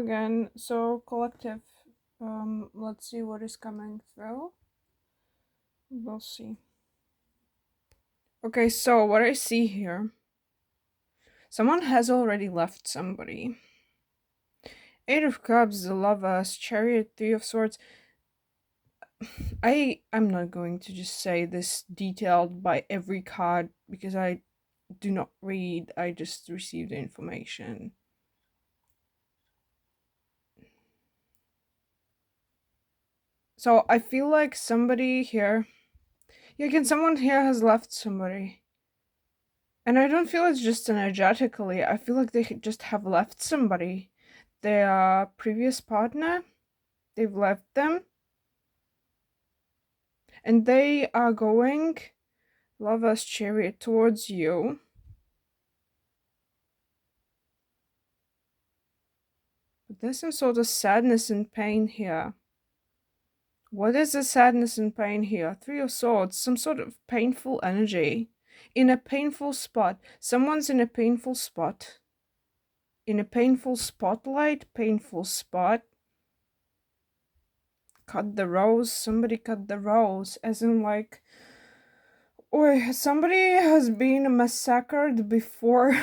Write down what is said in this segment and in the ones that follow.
again. So collective, let's see what is coming through. We'll see. Okay, so what I see here, someone has already left somebody. Eight of Cups, the Lovers, Chariot, Three of Swords. I'm not going to just say this detailed by every card because I do not read. I just receive the information. So I feel like somebody here, someone here has left somebody. And I don't feel it's just energetically. I feel like they just have left somebody. Their previous partner, they've left them. And they are going, Lover's Chariot, towards you. But there's some sort of sadness and pain here. What is the sadness and pain here? Three of Swords, some sort of painful energy. In a painful spot. Someone's in a painful spot. In a painful spotlight, painful spot. Cut the rose. Somebody cut the rose. As in like, or somebody has been massacred before.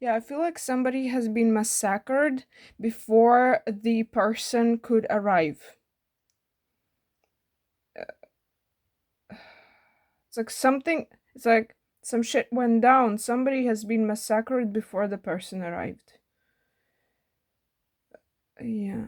Yeah, I feel like somebody has been massacred before the person could arrive. It's like some shit went down. Somebody has been massacred before the person arrived. Yeah.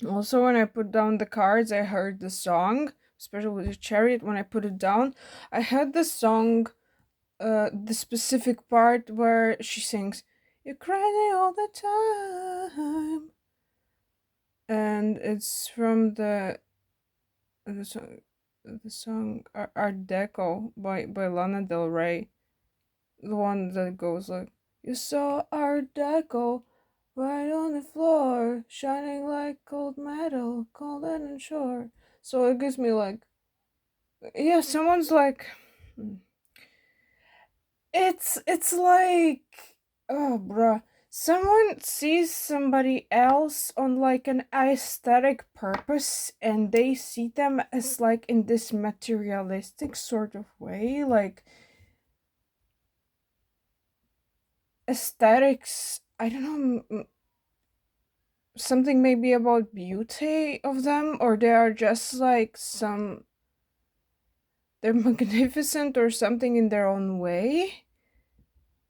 Also, when I put down the cards, I heard the song, especially with the Chariot. When I put it down, I heard the song, the specific part where she sings, "You're crying all the time," and it's from the song Art Deco by Lana del Rey, the one that goes like, "You saw Art Deco right on the floor, shining like cold metal, cold and unsure." So it gives me like, yeah, someone's like, it's like, oh bruh, someone sees somebody else on like an aesthetic purpose and they see them as like in this materialistic sort of way, like aesthetics, I don't know, something maybe about beauty of them, or they are just like they're magnificent or something in their own way.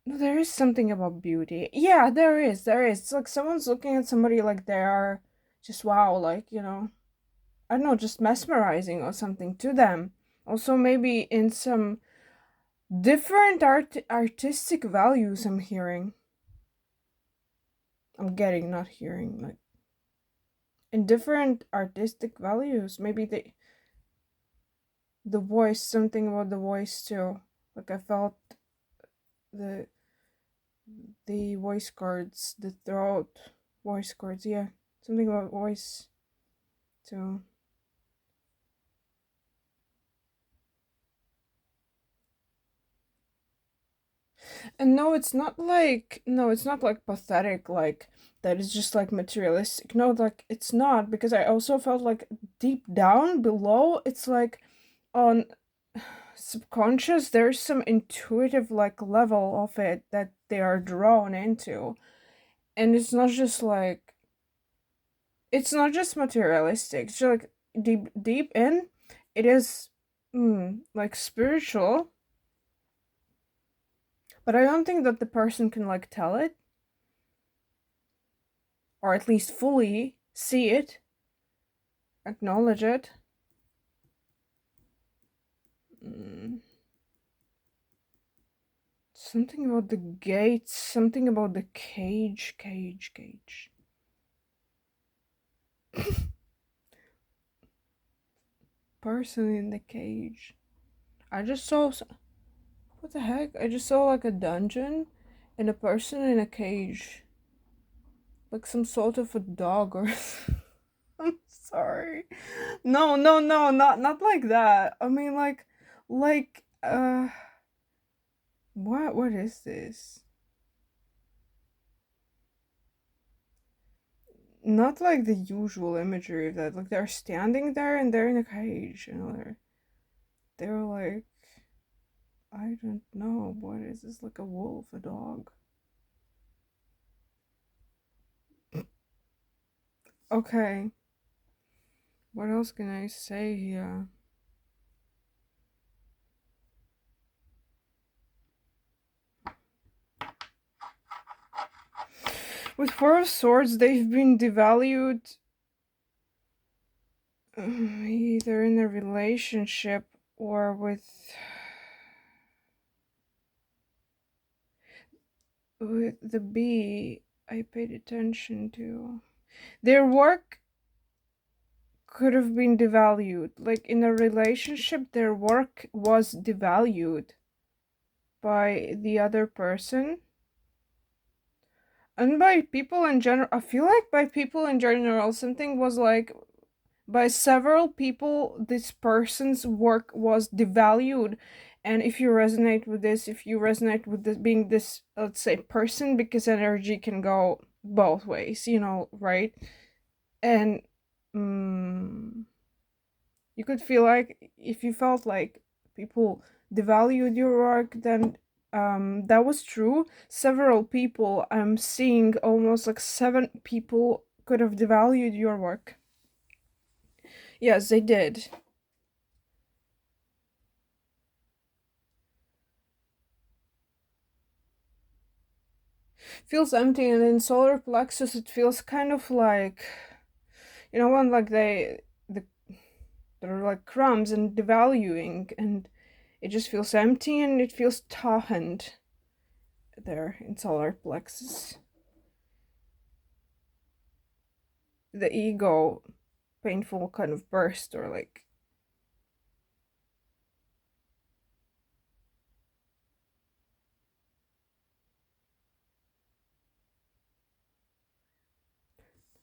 No, there is something about beauty. Yeah, there is. It's like someone's looking at somebody like they are just wow, like, I don't know, just mesmerizing or something to them. Also, maybe in some different artistic values I'm hearing. I'm getting, not hearing, like in different artistic values. Maybe the voice, something about the voice too. Like I felt the voice chords, the throat voice chords, yeah. Something about voice too. And it's not like pathetic, like that is just like materialistic. No, like it's not, because I also felt like deep down below, it's like on subconscious, there's some intuitive like level of it that they are drawn into. And it's not just materialistic. It's like deep in, it is like spiritual. But I don't think that the person can like tell it, or at least fully see it, acknowledge it. Something about the gates, something about the cage. Person in the cage. I just saw. What the heck? I just saw like a dungeon and a person in a cage. Like some sort of a dog or. I'm Sorry. No, no, no, not like that. I mean like what is this? Not like the usual imagery of that. Like they're standing there and they're in a cage, you know, they're like, I don't know, what is this, like a wolf, a dog? Okay. What else can I say here? With Four of Swords, they've been devalued either in a relationship or with the bee I paid attention to. Their work could have been devalued. Like in a relationship, their work was devalued by the other person. And by people in general, I feel like by people in general, something was like, by several people, this person's work was devalued. And if you resonate with this, if you resonate with this, being this, let's say, person, because energy can go both ways, you know, right? And you could feel like, if you felt like people devalued your work, then that was true. Several people, I'm seeing almost like 7 people could have devalued your work. Yes, they did. Feels empty, and in solar plexus it feels kind of like, you know, when like they're like crumbs and devaluing, and it just feels empty and it feels toughened there in solar plexus. The ego painful kind of burst, or like,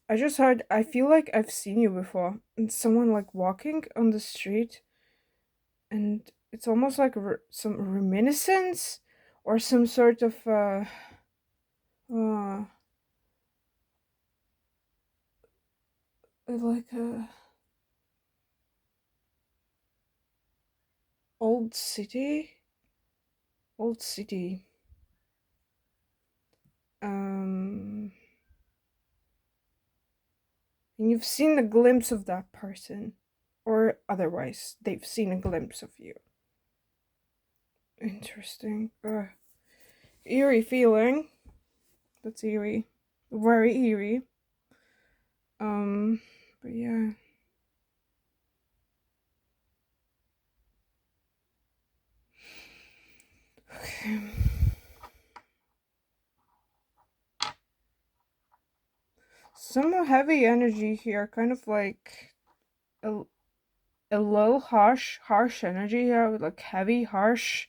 I just heard, I feel like I've seen you before, and someone like walking on the street, and it's almost like some reminiscence or some sort of uh like a old city, old city. um and you've seen a glimpse of that person, or otherwise they've seen a glimpse of you. Interesting. Eerie feeling. That's eerie, very eerie. But yeah. Okay. Some heavy energy here, kind of like a, a little harsh energy here, with like heavy, harsh.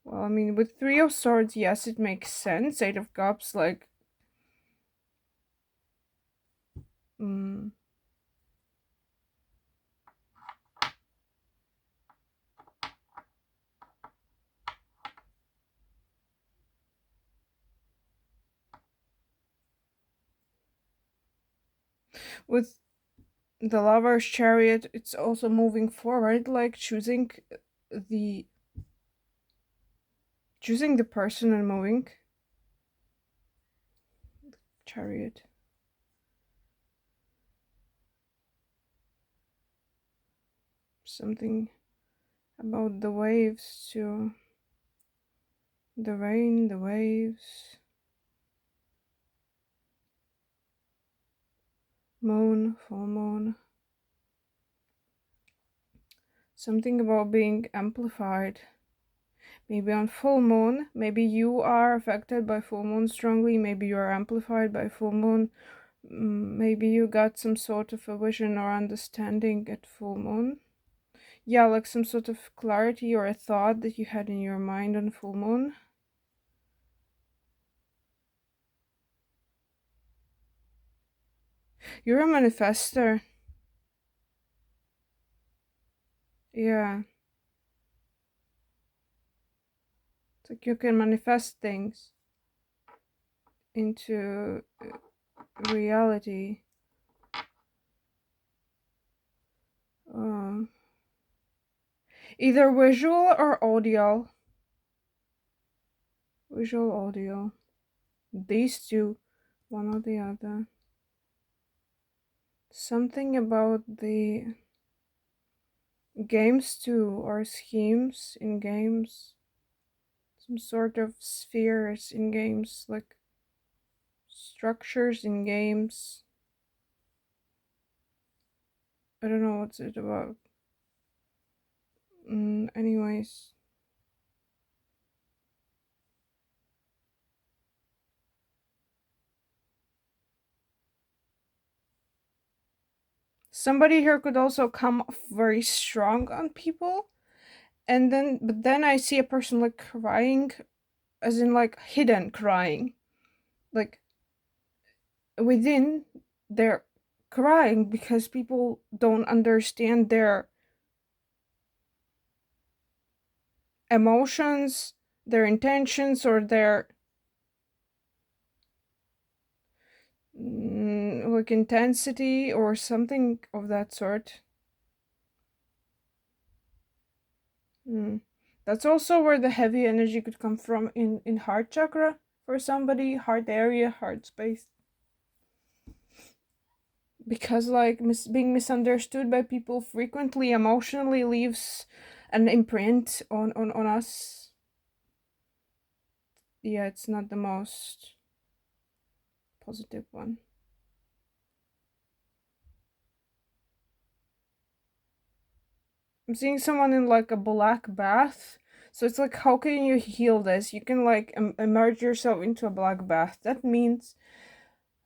Well, I mean, with Three of Swords, yes, it makes sense. Eight of Cups, like, mm, with the Lover's Chariot, it's also moving forward, like the choosing the person and moving. Chariot. Something about the waves too. The rain, the waves. Moon, full moon. Something about being amplified. Maybe on full moon, maybe you are affected by full moon strongly, maybe you are amplified by full moon. Maybe you got some sort of a vision or understanding at full moon. Yeah, like some sort of clarity or a thought that you had in your mind on full moon. You're a manifestor. Yeah. It's like you can manifest things into reality. Um, Either visual or audio. Visual, audio. These two, one or the other. Something about the games too, or schemes in games. Some sort of spheres in games, like structures in games. I don't know what's it about. Anyways. Somebody here could also come off very strong on people. But then I see a person like crying, as in like hidden crying. Like within, they're crying because people don't understand their emotions, their intentions, or their like intensity or something of that sort. That's also where the heavy energy could come from in heart chakra for somebody, heart area, heart space. Because like being misunderstood by people frequently emotionally leaves an imprint on us. Yeah, it's not the most positive one. I'm seeing someone in like a black bath. So it's like, how can you heal this? You can like emerge yourself into a black bath. That means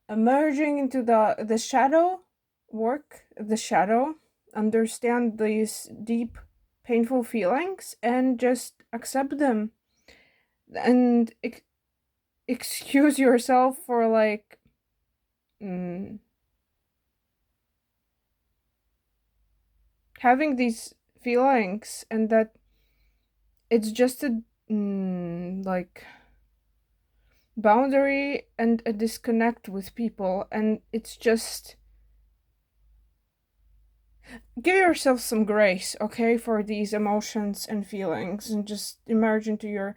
emerging into the shadow, work the shadow, understand these deep painful feelings and just accept them, and excuse yourself for like having these feelings, and that it's just a like boundary and a disconnect with people, and it's just give yourself some grace, okay, for these emotions and feelings, and just emerge into your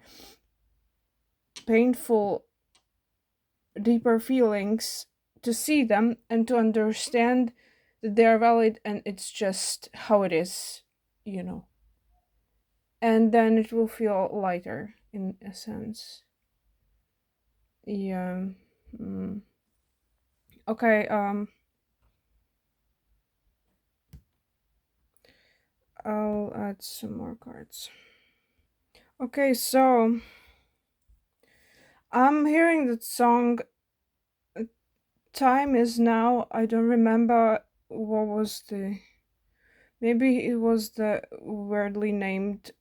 painful deeper feelings, to see them and to understand that they are valid and it's just how it is, you know. And then it will feel lighter in a sense. Yeah. mm. Okay, I'll add some more cards. Okay, so I'm hearing that song Time Is Now. I don't remember what was the, maybe it was the weirdly named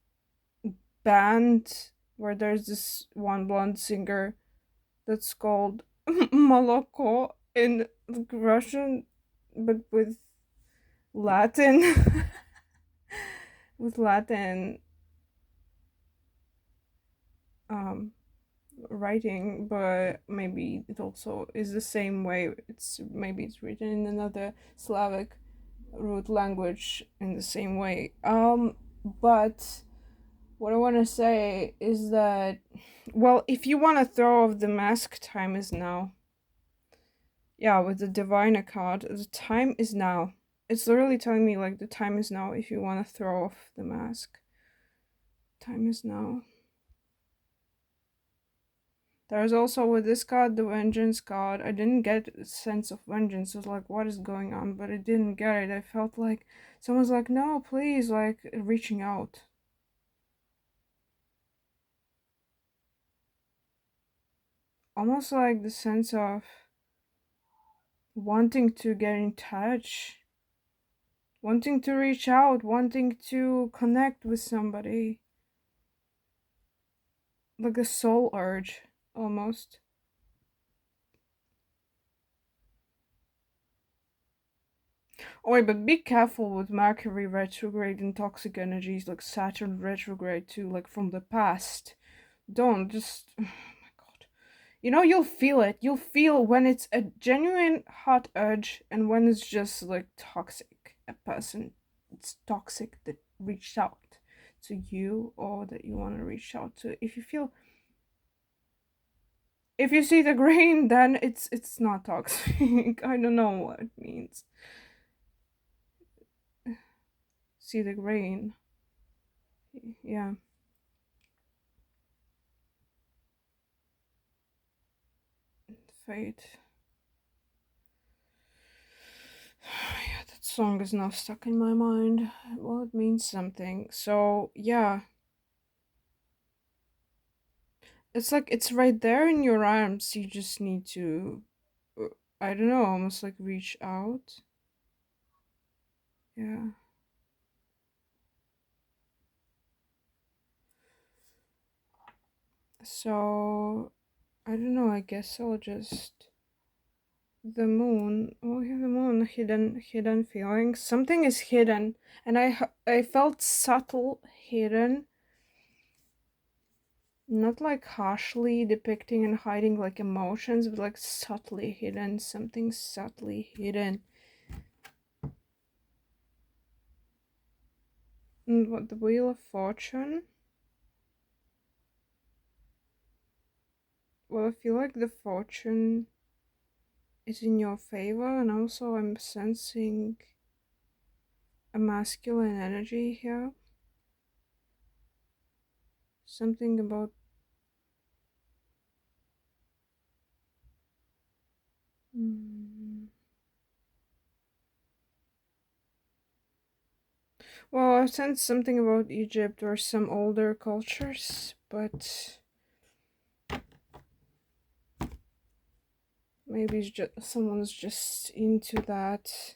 band where there's this one blonde singer that's called Moloko in Russian, but with Latin, with Latin um writing, but maybe it also is the same way. Maybe it's written in another Slavic root language in the same way. But what I want to say is that, well, if you want to throw off the mask, time is now. Yeah, with the Diviner card, the time is now. It's literally telling me, like, the time is now if you want to throw off the mask. Time is now. There's also with this card, the Vengeance card. I didn't get a sense of vengeance. I was like, what is going on? But I didn't get it. I felt like someone's like, no, please, like, reaching out. Almost like the sense of wanting to get in touch, wanting to reach out, wanting to connect with somebody. Like a soul urge, almost. Oh, but be careful with Mercury retrograde and toxic energies like Saturn retrograde too, like from the past. Don't just. Oh my god. You know, you'll feel it. You'll feel when it's a genuine hot urge and when it's just like toxic. A person, it's toxic that reached out to you or that you want to reach out to. If you feel. If you see the grain, then it's not toxic. I don't know what it means. See the grain. Yeah. Fate. Yeah, that song is now stuck in my mind. Well, it means something. So, yeah. It's like it's right there in your arms. You just need to, I don't know, almost like reach out. Yeah. So, I don't know. I guess I'll just. The moon. Oh, yeah, the moon. Hidden feelings. Something is hidden, and I felt subtle hidden, not like harshly depicting and hiding like emotions, but like subtly hidden. Something subtly hidden. And what, the Wheel of Fortune? Well, I feel like the fortune is in your favor, and also I'm sensing a masculine energy here. Something about. Well, I sense something about Egypt or some older cultures, but maybe it's just someone's just into that.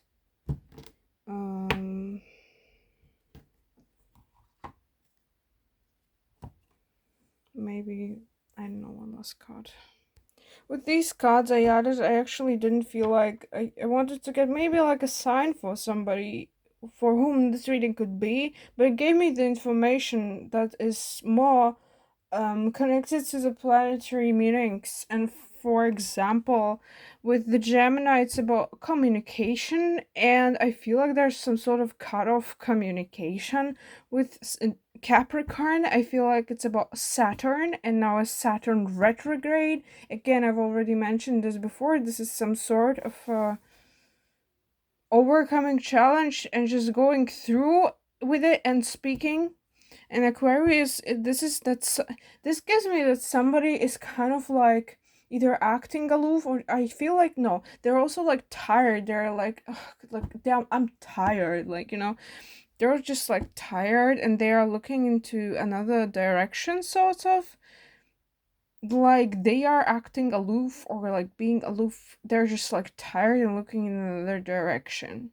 Maybe I don't know, one last card. With these cards I added, I actually didn't feel like I wanted to get maybe like a sign for somebody for whom this reading could be, but it gave me the information that is more connected to the planetary meanings. And for example, with the Gemini, it's about communication, and I feel like there's some sort of cut off communication. With Capricorn, I feel like it's about Saturn, and now a Saturn retrograde. Again, I've already mentioned this before. This is some sort of overcoming challenge and just going through with it and speaking. And Aquarius, this gives me that somebody is kind of like either acting aloof, or I feel like no, they're also like tired. They're like, ugh, like damn, I'm tired. Like, they're just like tired, and they are looking into another direction, sort of. Like they are acting aloof or like being aloof. They're just like tired and looking in another direction.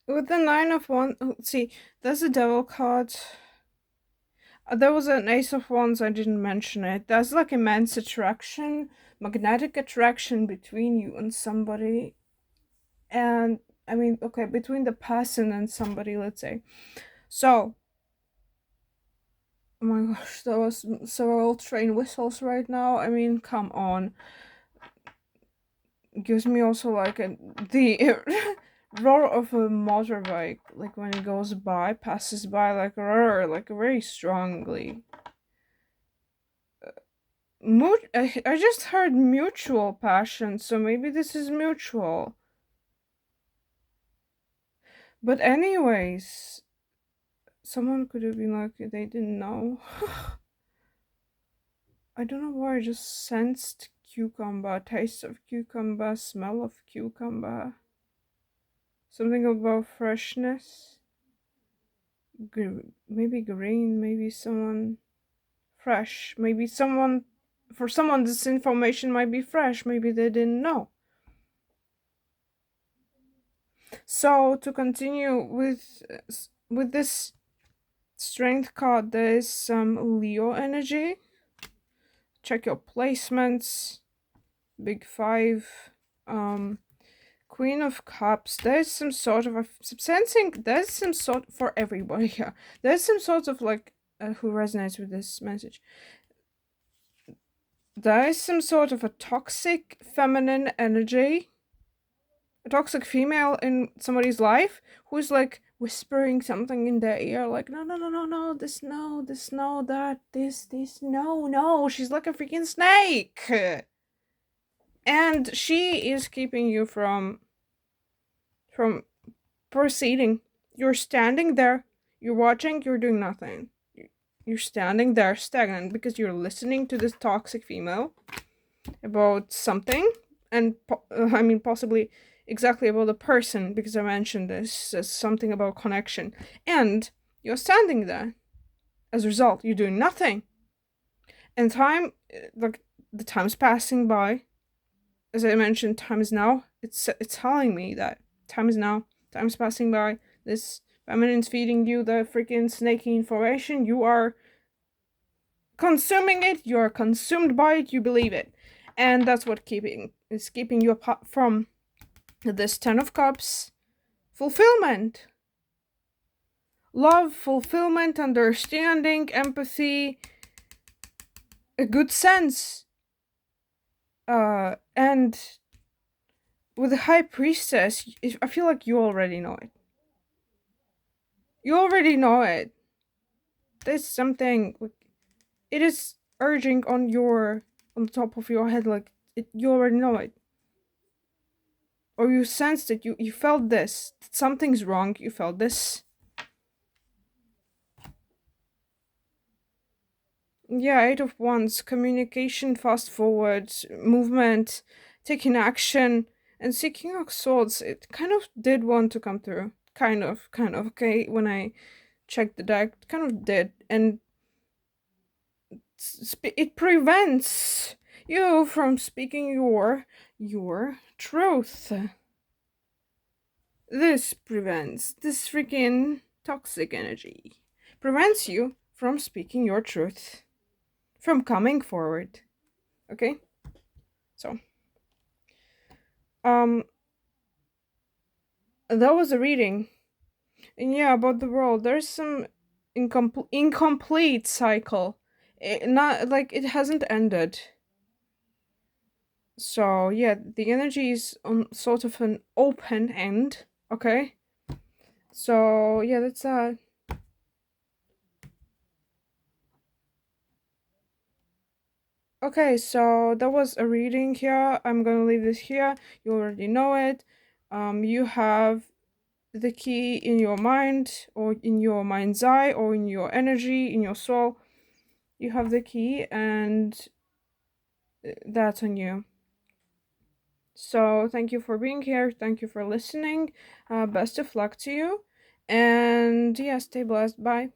With the Nine of Wands, see, there's a Devil card. There was an Ace of Wands, I didn't mention it. There's like immense attraction, magnetic attraction between you and somebody. And, I mean, okay, between the person and somebody, let's say. So, oh my gosh, there was several train whistles right now. I mean, come on. It gives me also like the roar of a motorbike, like when it goes by, passes by, like roar, like very strongly. I just heard mutual passion, so maybe this is mutual. But anyways, someone could have been like they didn't know. I don't know why I just sensed cucumber, taste of cucumber, smell of cucumber. Something about freshness. Maybe green, maybe someone fresh. Maybe someone, for someone, this information might be fresh. Maybe they didn't know. So to continue with this strength card, there is some Leo energy. Check your placements. big five. Queen of Cups. There's some sort of sensing. There's some sort for everybody here. There's some sort of like who resonates with this message. There is some sort of a toxic feminine energy, a toxic female in somebody's life who's like whispering something in their ear, like no, no, no, no, no, this no, that, this, no, no. She's like a freaking snake, and she is keeping you from proceeding. You're standing there, you're watching, you're doing nothing. You're standing there stagnant because you're listening to this toxic female about something, and possibly exactly about the person, because I mentioned this as something about connection, and you're standing there. As a result, you're doing nothing, and time, like the time's passing by. As I mentioned, time is now. It's telling me that time is now. Time's passing by. This feminine's feeding you the freaking snaky information. You are consuming it. You are consumed by it. You believe it, and that's what is keeping you apart from this Ten of Cups. Fulfillment, love, fulfillment, understanding, empathy, a good sense, and with the High Priestess, I feel like you already know it. You already know it. There's something, like, it is urging on the top of your head, like you already know it. Or you sensed it, you felt this. Something's wrong, you felt this. Yeah, Eight of Wands, communication, fast forward, movement, taking action, and seeking of swords. It kind of did want to come through. Kind of, okay, when I checked the deck, it kind of did. And it prevents you from speaking your truth. This prevents this freaking toxic energy. Prevents you from speaking your truth. From coming forward. Okay? So that was a reading. And yeah, about the world. There's some incomplete cycle. Not like it hasn't ended. So yeah, the energy is on sort of an open end. Okay? So yeah, that's okay, so that was a reading here. I'm gonna leave this here. You already know it. You have the key in your mind, or in your mind's eye, or in your energy, in your soul. You have the key, and that's on you. So thank you for being here. Thank you for listening. Best of luck to you. And yeah, stay blessed. Bye.